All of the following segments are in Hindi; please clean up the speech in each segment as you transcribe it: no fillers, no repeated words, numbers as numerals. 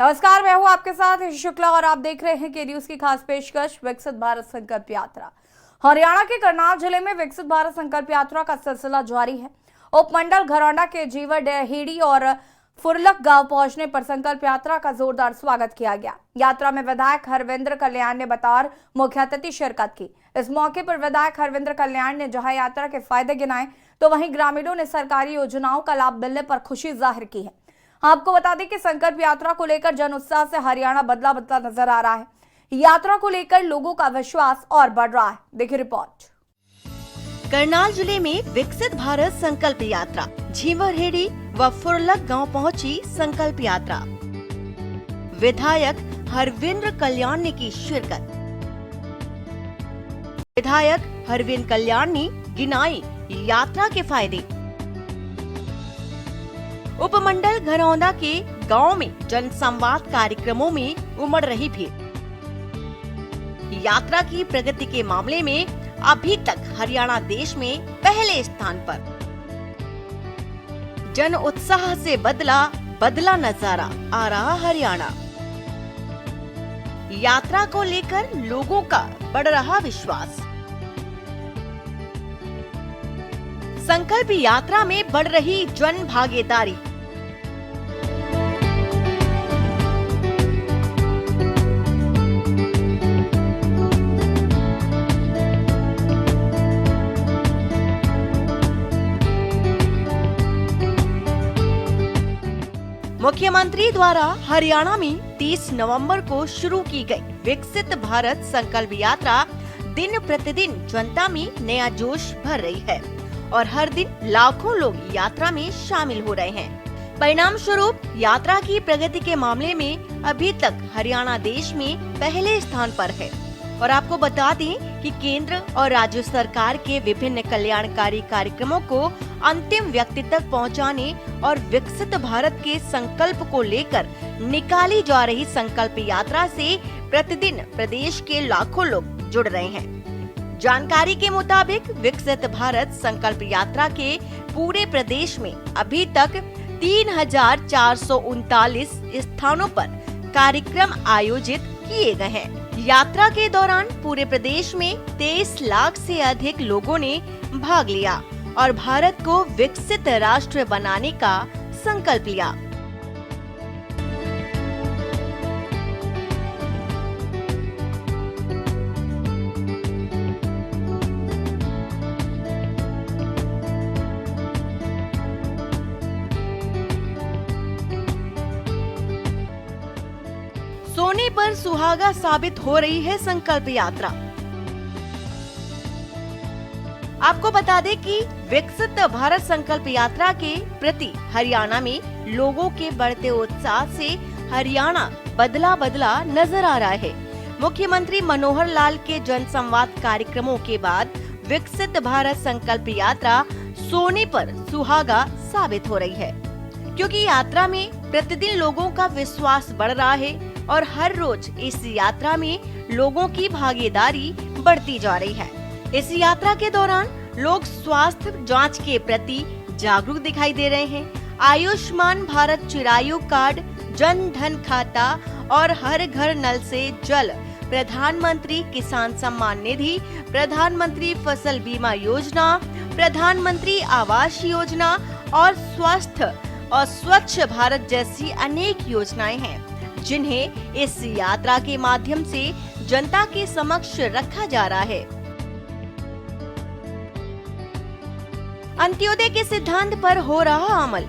नमस्कार, मैं हूं आपके साथ शुक्ला और आप देख रहे हैं के न्यूज की खास पेशकश विकसित भारत संकल्प यात्रा। हरियाणा के करनाल जिले में विकसित भारत संकल्प यात्रा का सिलसिला जारी है। उपमंडल घरौंडा के जीवर डेहेड़ी और फुरलक गांव पहुंचने पर संकल्प यात्रा का जोरदार स्वागत किया गया। यात्रा में विधायक हरविंद्र कल्याण ने बतौर मुख्य अतिथि शिरकत की। इस मौके पर विधायक हरविंद्र कल्याण ने जहां यात्रा के फायदे गिनाए तो वहीं ग्रामीणों ने सरकारी योजनाओं का लाभ मिलने पर खुशी जाहिर की है। आपको बता दें कि संकल्प यात्रा को लेकर जन उत्साह से हरियाणा बदला बदला नजर आ रहा है। यात्रा को लेकर लोगों का विश्वास और बढ़ रहा है। देखिए रिपोर्ट। करनाल जिले में विकसित भारत संकल्प यात्रा झींवरहेड़ी व फुरलक गांव पहुंची। संकल्प यात्रा विधायक हरविंद्र कल्याण ने की शिरकत। विधायक हरविंद्र कल्याण ने गिनाए यात्रा के फायदे। उपमंडल घरौंदा के गांव में जन संवाद कार्यक्रमों में उमड़ रही भीड़। यात्रा की प्रगति के मामले में अभी तक हरियाणा देश में पहले स्थान पर। जन उत्साह से बदला नजारा आ रहा हरियाणा। यात्रा को लेकर लोगों का बढ़ रहा विश्वास। संकल्प यात्रा में बढ़ रही जन भागीदारी। मुख्यमंत्री द्वारा हरियाणा में 30 नवंबर को शुरू की गई विकसित भारत संकल्प यात्रा दिन प्रतिदिन जनता में नया जोश भर रही है और हर दिन लाखों लोग यात्रा में शामिल हो रहे हैं। परिणाम स्वरूप यात्रा की प्रगति के मामले में अभी तक हरियाणा देश में पहले स्थान पर है। और आपको बता दें कि केंद्र और राज्य सरकार के विभिन्न कल्याणकारी कार्यक्रमों को अंतिम व्यक्ति तक पहुंचाने और विकसित भारत के संकल्प को लेकर निकाली जा रही संकल्प यात्रा से प्रतिदिन प्रदेश के लाखों लोग जुड़ रहे हैं। जानकारी के मुताबिक विकसित भारत संकल्प यात्रा के पूरे प्रदेश में अभी तक 3,439 स्थानों पर कार्यक्रम आयोजित किए गए हैं। यात्रा के दौरान पूरे प्रदेश में 23 लाख से अधिक लोगों ने भाग लिया और भारत को विकसित राष्ट्र बनाने का संकल्प लिया। सोने पर सुहागा साबित हो रही है संकल्प यात्रा। आपको बता दें कि विकसित भारत संकल्प यात्रा के प्रति हरियाणा में लोगों के बढ़ते उत्साह से हरियाणा बदला नजर आ रहा है। मुख्यमंत्री मनोहर लाल के जन संवाद कार्यक्रमों के बाद विकसित भारत संकल्प यात्रा सोने पर सुहागा साबित हो रही है, क्योंकि यात्रा में प्रतिदिन लोगों का विश्वास बढ़ रहा है और हर रोज इस यात्रा में लोगों की भागीदारी बढ़ती जा रही है। इस यात्रा के दौरान लोग स्वास्थ्य जांच के प्रति जागरूक दिखाई दे रहे हैं। आयुष्मान भारत चिरायु कार्ड, जन धन खाता और हर घर नल से जल, प्रधानमंत्री किसान सम्मान निधि, प्रधानमंत्री फसल बीमा योजना, प्रधानमंत्री आवास योजना और स्वस्थ और स्वच्छ भारत जैसी अनेक योजनाएं हैं, जिन्हें इस यात्रा के माध्यम से जनता के समक्ष रखा जा रहा है। अंत्योदय के सिद्धांत पर हो रहा अमल।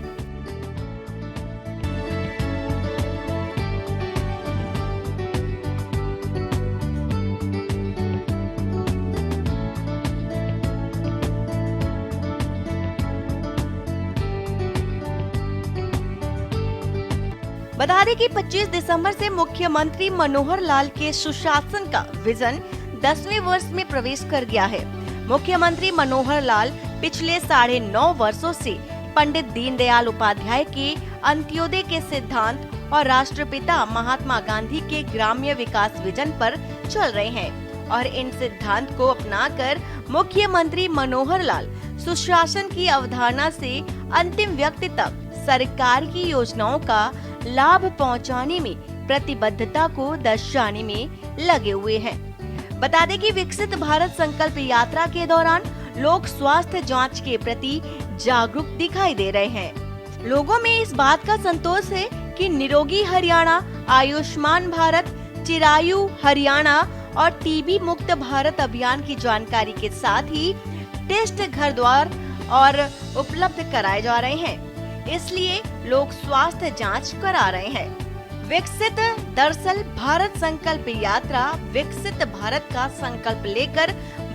बता दें कि 25 दिसंबर से मुख्यमंत्री मनोहर लाल के सुशासन का विजन 10वें वर्ष में प्रवेश कर गया है। मुख्यमंत्री मनोहर लाल पिछले 9.5 वर्षों से पंडित दीनदयाल उपाध्याय के अंत्योदय के सिद्धांत और राष्ट्रपिता महात्मा गांधी के ग्राम्य विकास विजन पर चल रहे हैं और इन सिद्धांत को अपनाकर मुख्यमंत्री मनोहर लाल सुशासन की अवधारणा से अंतिम व्यक्ति तक सरकार की योजनाओं का लाभ पहुंचाने में प्रतिबद्धता को दर्शाने में लगे हुए हैं। बता दें कि विकसित भारत संकल्प यात्रा के दौरान लोग स्वास्थ्य जांच के प्रति जागरूक दिखाई दे रहे हैं। लोगों में इस बात का संतोष है कि निरोगी हरियाणा, आयुष्मान भारत, चिरायु हरियाणा और टीबी मुक्त भारत अभियान की जानकारी के साथ ही टेस्ट घर द्वार और उपलब्ध कराए जा रहे हैं, इसलिए लोग स्वास्थ्य जांच करा रहे हैं। विकसित दरअसल भारत संकल्प यात्रा विकसित भारत का संकल्प लेकर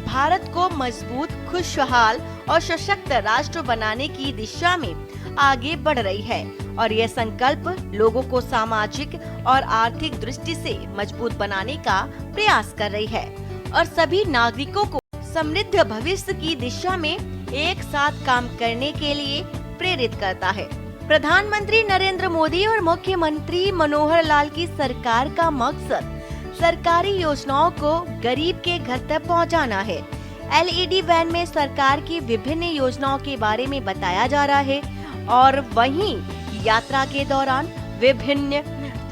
भारत को मजबूत, खुशहाल और सशक्त राष्ट्र बनाने की दिशा में आगे बढ़ रही है और यह संकल्प लोगों को सामाजिक और आर्थिक दृष्टि से मजबूत बनाने का प्रयास कर रही है और सभी नागरिकों को समृद्ध भविष्य की दिशा में एक साथ काम करने के लिए प्रेरित करता है। प्रधानमंत्री नरेंद्र मोदी और मुख्यमंत्री मनोहर लाल की सरकार का मकसद सरकारी योजनाओं को गरीब के घर तक पहुंचाना है। LED वैन में सरकार की विभिन्न योजनाओं के बारे में बताया जा रहा है और वहीं यात्रा के दौरान विभिन्न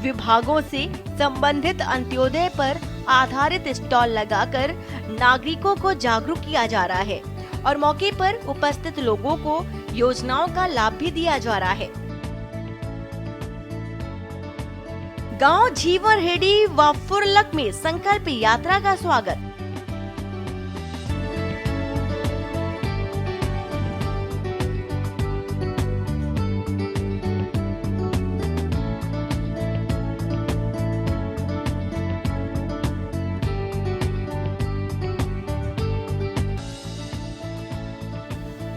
विभागों से संबंधित अंत्योदय पर आधारित स्टॉल लगाकर नागरिकों को जागरूक किया जा रहा है और मौके पर उपस्थित लोगों को योजनाओं का लाभ भी दिया जा रहा है। गांव झीवरहेड़ी व फुरलक में संकल्प यात्रा का स्वागत।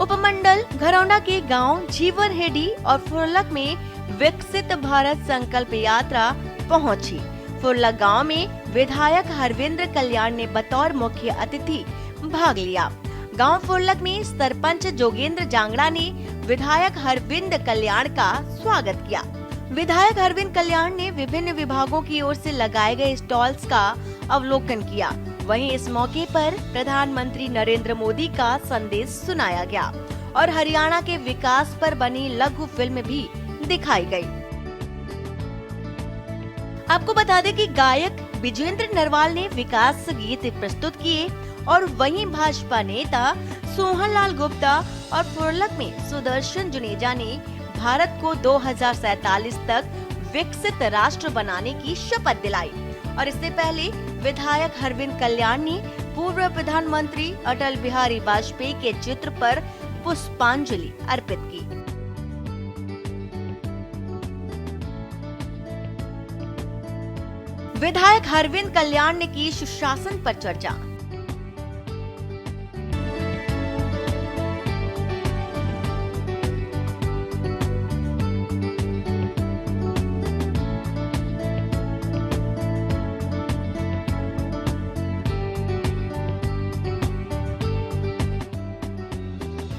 उपमंडल घरौंडा के गांव झीवरहेड़ी और फुरलक में विकसित भारत संकल्प यात्रा पहुंची। फुरलक गांव में विधायक हरविंद्र कल्याण ने बतौर मुख्य अतिथि भाग लिया। गांव फुरलक में सरपंच जोगेंद्र जांगड़ा ने विधायक हरविंद्र कल्याण का स्वागत किया। विधायक हरविंद्र कल्याण ने विभिन्न विभागों की ओर से लगाए गए स्टॉल्स का अवलोकन किया। वहीं इस मौके पर प्रधानमंत्री नरेंद्र मोदी का संदेश सुनाया गया और हरियाणा के विकास पर बनी लघु फिल्म भी दिखाई गई। आपको बता दें कि गायक विजेंद्र नरवाल ने विकास गीत प्रस्तुत किए और वहीं भाजपा नेता सोहनलाल गुप्ता और फुरलक में सुदर्शन जुनेजा ने भारत को 2047 तक विकसित राष्ट्र बनाने की शपथ दिलाई और इससे पहले विधायक हरविंद्र कल्याण ने पूर्व प्रधानमंत्री अटल बिहारी वाजपेयी के चित्र पर पुष्पांजलि अर्पित की। विधायक हरविंद्र कल्याण ने की सुशासन पर चर्चा।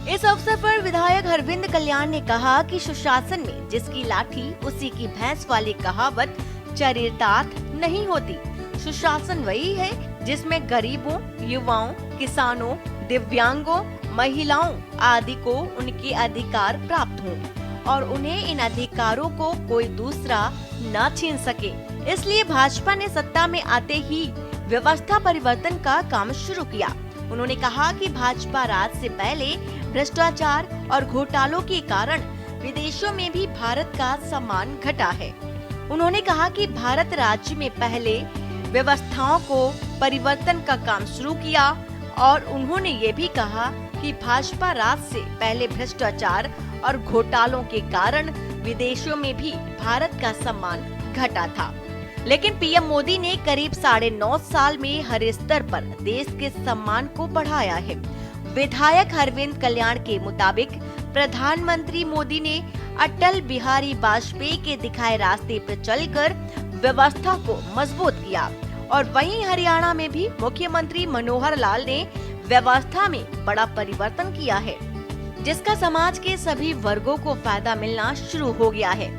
इस अवसर पर विधायक हरविंद्र कल्याण ने कहा कि सुशासन में जिसकी लाठी उसी की भैंस वाली कहावत चरितार्थ नहीं होती। सुशासन वही है जिसमें गरीबों, युवाओं, किसानों, दिव्यांगों, महिलाओं आदि को उनके अधिकार प्राप्त हों और उन्हें इन अधिकारों को कोई दूसरा न छीन सके। इसलिए भाजपा ने सत्ता में आते ही व्यवस्था परिवर्तन का काम शुरू किया। उन्होंने कहा कि भाजपा राज से पहले भ्रष्टाचार और घोटालों के कारण विदेशों में भी भारत का सम्मान घटा है। उन्होंने कहा कि भारत राज्य में पहले व्यवस्थाओं को परिवर्तन का काम शुरू किया और उन्होंने ये भी कहा कि भाजपा राज से पहले भ्रष्टाचार और घोटालों के कारण विदेशों में भी भारत का सम्मान घटा था। लेकिन पीएम मोदी ने करीब 9.5 साल में हर स्तर पर देश के सम्मान को बढ़ाया है। विधायक हरविंद्र कल्याण के मुताबिक प्रधानमंत्री मोदी ने अटल बिहारी वाजपेयी के दिखाए रास्ते पर चलकर व्यवस्था को मजबूत किया और वहीं हरियाणा में भी मुख्यमंत्री मनोहर लाल ने व्यवस्था में बड़ा परिवर्तन किया है, जिसका समाज के सभी वर्गों को फायदा मिलना शुरू हो गया है।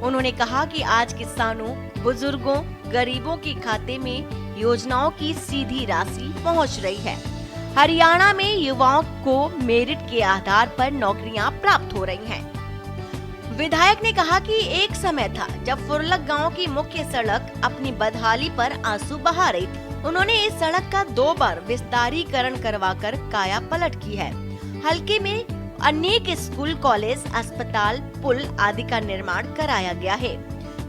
उन्होंने कहा कि आज किसानों, बुजुर्गों, गरीबों के खाते में योजनाओं की सीधी राशि पहुंच रही है। हरियाणा में युवाओं को मेरिट के आधार पर नौकरियां प्राप्त हो रही हैं। विधायक ने कहा कि एक समय था जब फुरलक गांव की मुख्य सड़क अपनी बदहाली पर आंसू बहा रही थी। उन्होंने इस सड़क का 2 बार विस्तारीकरण करवाकर काया पलट की है। हलके में अनेक स्कूल, कॉलेज, अस्पताल, पुल आदि का निर्माण कराया गया है।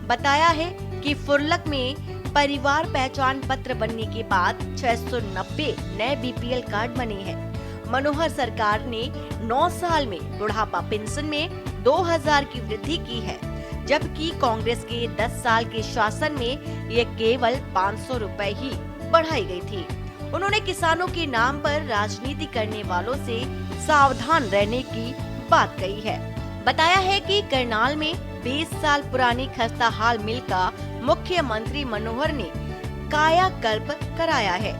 बताया है कि फुरलक में परिवार पहचान पत्र बनने के बाद 690 नए बीपीएल कार्ड बने हैं। मनोहर सरकार ने 9 साल में बुढ़ापा पेंशन में 2000 की वृद्धि की है, जबकि कांग्रेस के 10 साल के शासन में ये केवल 500 रुपए ही बढ़ाई गई थी। उन्होंने किसानों के नाम पर राजनीति करने वालों से सावधान रहने की बात कही है। बताया है कि करनाल में 20 साल पुरानी खस्ताहाल मिल का मुख्यमंत्री मनोहर ने कायाकल्प कराया है।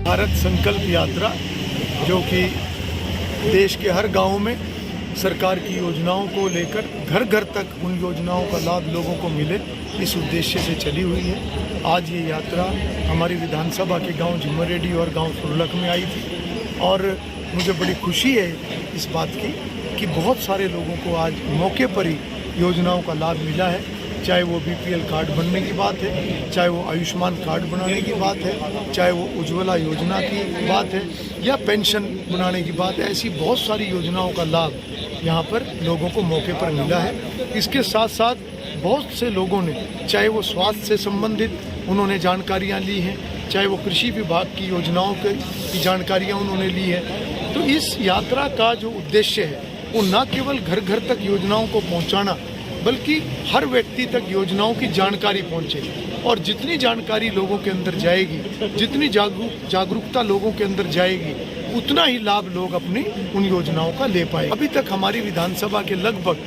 भारत संकल्प यात्रा, जो कि देश के हर गांव में सरकार की योजनाओं को लेकर घर घर तक उन योजनाओं का लाभ लोगों को मिले, इस उद्देश्य से चली हुई है। आज ये यात्रा हमारी विधानसभा के गांव झुमरेडी और गांव फुरलक में आई थी और मुझे बड़ी खुशी है इस बात की कि बहुत सारे लोगों को आज मौके पर ही योजनाओं का लाभ मिला है। चाहे वो बीपीएल कार्ड बनने की बात है, चाहे वो आयुष्मान कार्ड बनाने की बात है, चाहे वो उज्ज्वला योजना की बात है या पेंशन बनाने की बात है। ऐसी बहुत सारी योजनाओं का लाभ यहाँ पर लोगों को मौके पर मिला है। इसके साथ साथ बहुत से लोगों ने, चाहे वो स्वास्थ्य से संबंधित उन्होंने जानकारियाँ ली हैं, चाहे वो कृषि विभाग की योजनाओं की जानकारियाँ उन्होंने ली है। तो इस यात्रा का जो उद्देश्य है वो न केवल घर घर तक योजनाओं को पहुँचाना, बल्कि हर व्यक्ति तक योजनाओं की जानकारी पहुंचे और जितनी जानकारी लोगों के अंदर जाएगी, जितनी जागरूकता लोगों के अंदर जाएगी, उतना ही लाभ लोग अपनी उन योजनाओं का ले पाए। अभी तक हमारी विधानसभा के लगभग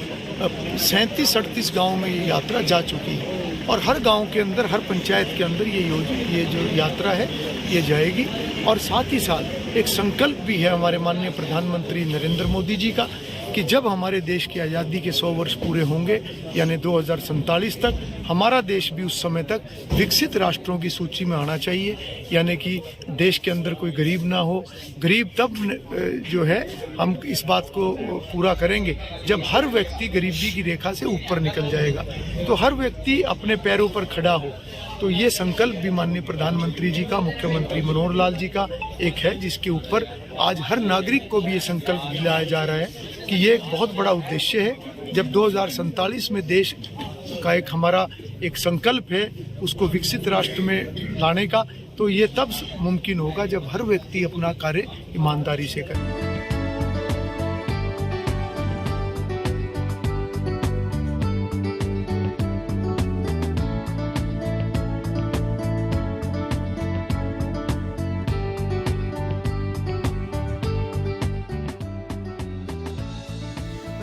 37-38 गाँव में ये यात्रा जा चुकी है और हर गाँव के अंदर, हर पंचायत के अंदर ये जो यात्रा है ये जाएगी। और साथ ही साथ एक संकल्प भी है हमारे माननीय प्रधानमंत्री नरेंद्र मोदी जी का कि जब हमारे देश की आज़ादी के 100 वर्ष पूरे होंगे, यानी 2047 तक, हमारा देश भी उस समय तक विकसित राष्ट्रों की सूची में आना चाहिए। यानी कि देश के अंदर कोई गरीब ना हो। गरीब तब जो है, हम इस बात को पूरा करेंगे जब हर व्यक्ति गरीबी की रेखा से ऊपर निकल जाएगा, तो हर व्यक्ति अपने पैरों पर खड़ा हो। तो ये संकल्प भी माननीय प्रधानमंत्री जी का, मुख्यमंत्री मनोहर लाल जी का एक है, जिसके ऊपर आज हर नागरिक को भी ये संकल्प दिलाया जा रहा है कि ये एक बहुत बड़ा उद्देश्य है। जब 2047 में देश का एक हमारा एक संकल्प है उसको विकसित राष्ट्र में लाने का, तो ये तब मुमकिन होगा जब हर व्यक्ति अपना कार्य ईमानदारी से करे।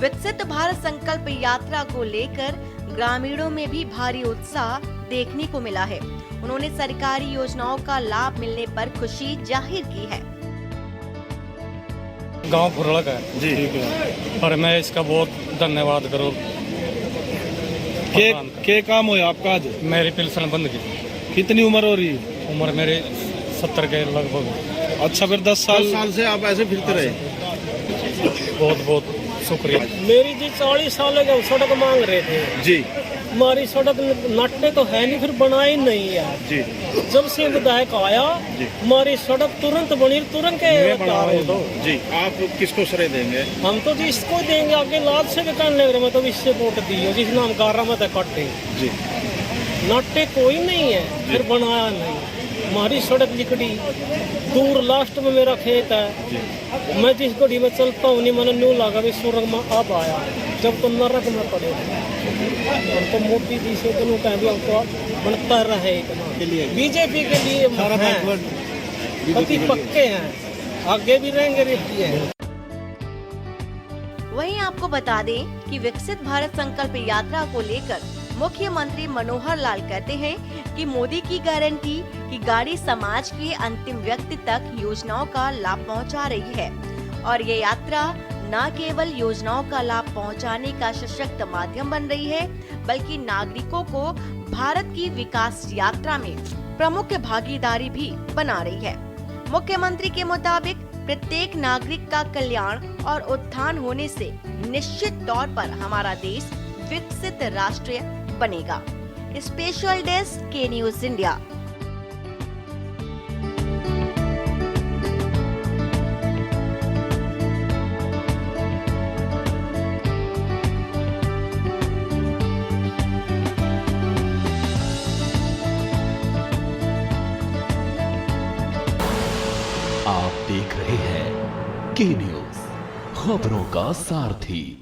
विकसित भारत संकल्प यात्रा को लेकर ग्रामीणों में भी भारी उत्साह देखने को मिला है। उन्होंने सरकारी योजनाओं का लाभ मिलने पर खुशी जाहिर की है। गांव फुरलक है जी, ठीक है, और मैं इसका बहुत धन्यवाद करूँ। के काम हो आपका आज? मेरी पेंशन बंद की। कितनी उम्र हो रही है? उम्र मेरी 70 के लगभग। अच्छा, फिर 10 साल से आप ऐसे फिरते रहे? बहुत बहुत शुक्रिया। मेरी जी 40 साल के सड़क मांग रहे थे जी। हमारी सड़क नाटे तो है नहीं, फिर बनाई नहीं है जी। जब से विधायक आया हमारी सड़क तुरंत बनी, तुरंत जी। आप किसको श्रेय देंगे? हम तो जी इसको देंगे, आगे लाद से भी करने लगे, मैं तो इससे वोट दी जिस नाम गारा में कट्टे जी। नाटे कोई नहीं है, फिर बनाया नहीं। हमारी सड़क लिकड़ी दूर लास्ट में मेरा खेत है, मैं जिस गाड़ी में चलता हूँ नहीं, मैंने न्यू लगा भी सुरंग में अब आया, जब तो नरक में पड़े। हम तो मोदी जी से दोनों कह भी हमको बनता रहे बीजेपी के लिए पति पक्के हैं, आगे भी रहेंगे रहती है। वहीं आपको बता दें कि विकसित भारत संकल्प यात्रा को लेकर मुख्यमंत्री मनोहर लाल कहते हैं कि मोदी की गारंटी कि गाड़ी समाज के अंतिम व्यक्ति तक योजनाओं का लाभ पहुंचा रही है और ये यात्रा न केवल योजनाओं का लाभ पहुंचाने का सशक्त माध्यम बन रही है, बल्कि नागरिकों को भारत की विकास यात्रा में प्रमुख भागीदारी भी बना रही है। मुख्यमंत्री के मुताबिक प्रत्येक नागरिक का कल्याण और उत्थान होने से निश्चित तौर पर हमारा देश विकसित राष्ट्र बनेगा। स्पेशल डेस्क के न्यूज इंडिया। आप देख रहे हैं के न्यूज, खबरों का सारथी।